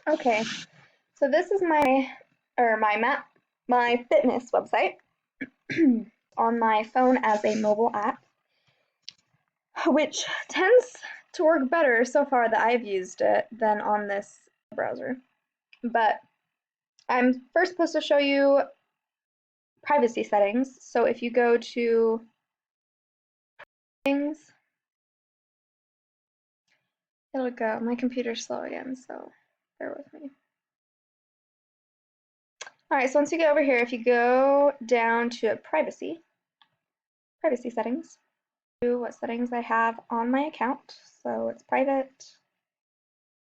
Okay, so this is my fitness website on my phone as a mobile app, which tends to work better so far that I've used it than on this browser. But I'm first supposed to show you privacy settings. So if you go to settings, it'll go. My computer's slow again, so bear with me. All right, so once you get over here, if you go down to privacy settings, what settings I have on my account. So it's private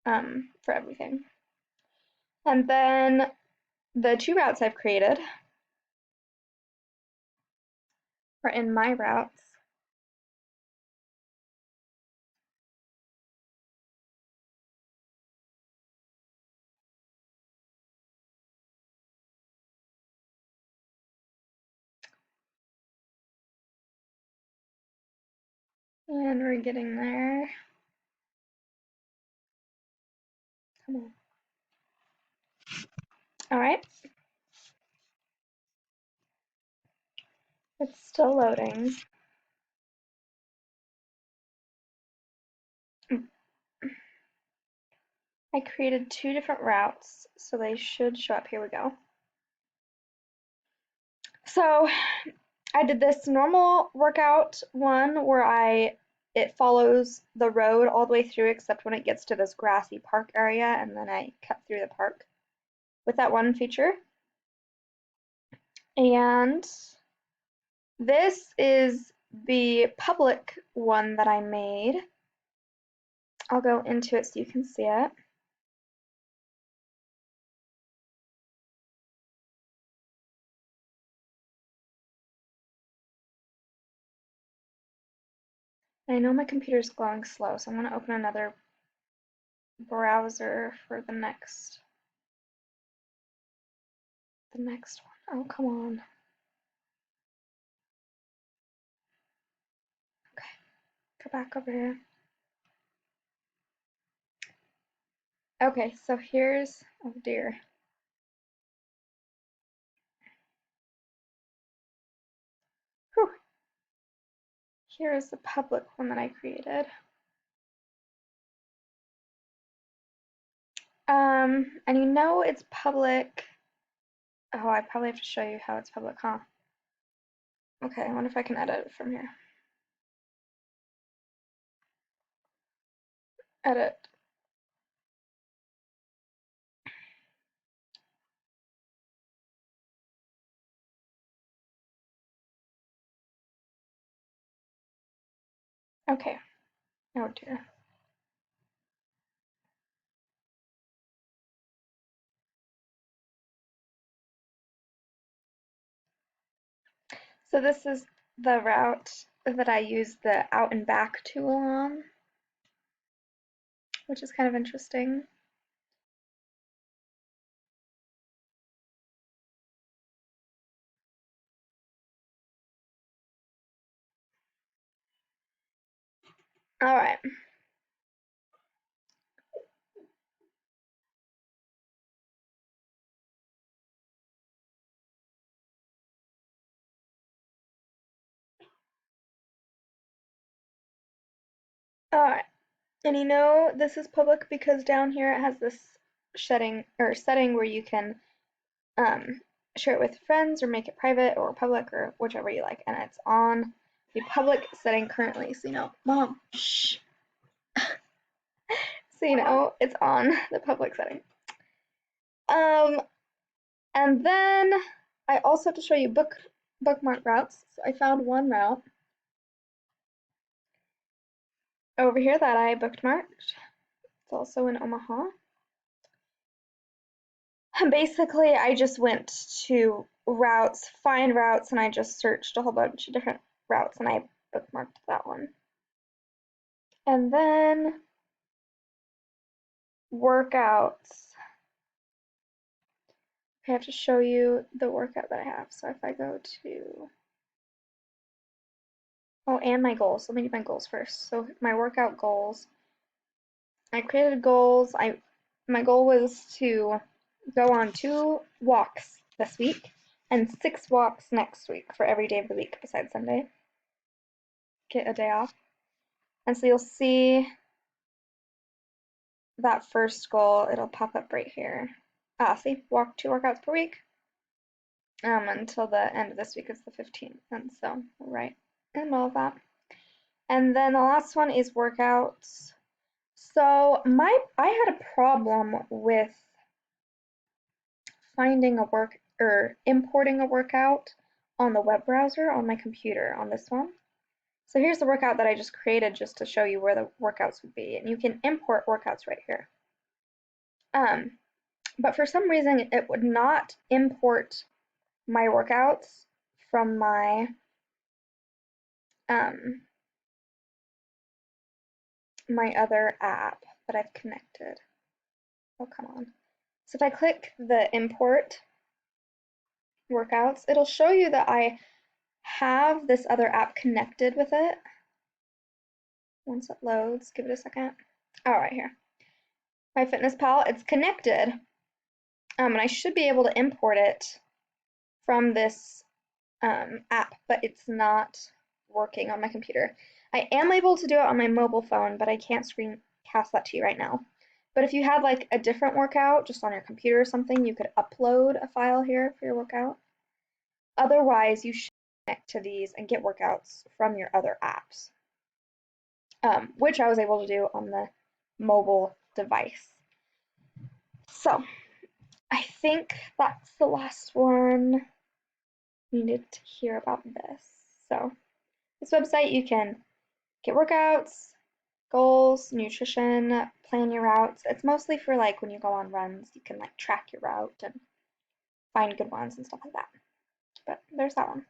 for everything. And then the two routes I've created are in my routes. And we're getting there. Come on. All right. It's still loading. I created two different routes, so they should show up. Here we go. So I did this normal workout one where it follows the road all the way through except when it gets to this grassy park area, and then I cut through the park with that one feature. And this is the public one that I made. I'll go into it so you can see it. I know my computer's going slow, so I'm going to open another browser for the next one. Oh, come on. Okay, go back over here. Okay, so here's, oh dear. Whew. Here is the public one that I created. And you know it's public. Oh, I probably have to show you how it's public, huh? Okay, I wonder if I can edit it from here. Edit. Okay. Oh dear. So this is the route that I use the out and back tool on, which is kind of interesting. All right. All right. And you know this is public because down here it has this setting where you can share it with friends or make it private or public or whichever you like. And it's on the public setting currently. So you know, Mom, shh. So you know it's on the public setting. And then I also have to show you bookmark routes. So I found one route over here that I bookmarked. It's also in Omaha. And basically, I just went to routes, find routes, and I just searched a whole bunch of different routes and I bookmarked that one. And then workouts. I have to show you the workout that I have. So if I go to, oh, and my goals. Let me do my goals first. So my workout goals. I created goals. I my goal was to go on 2 walks this week and 6 walks next week for every day of the week besides Sunday. Get a day off. And so you'll see that first goal, it'll pop up right here. See, walk 2 workouts per week until the end of this week is the 15th. And so right in the middle of that. And then the last one is workouts. So I had a problem with finding a importing a workout on the web browser on my computer on this one. So here's the workout that I just created just to show you where the workouts would be, and you can import workouts right here. But for some reason it would not import my workouts from my my other app that I've connected. Oh, come on. So if I click the import workouts, it'll show you that I have this other app connected with it. Once it loads, give it a second. Oh, right here. MyFitnessPal, it's connected. And I should be able to import it from this app, but it's not working on my computer. I am able to do it on my mobile phone, but I can't screencast that to you right now. But if you had like a different workout just on your computer or something, you could upload a file here for your workout. Otherwise, you should connect to these and get workouts from your other apps, which I was able to do on the mobile device. So I think that's the last one you needed to hear about this. So this website, you can get workouts, goals, nutrition, plan your routes. It's mostly for like when you go on runs, you can like track your route and find good ones and stuff like that. But there's that one.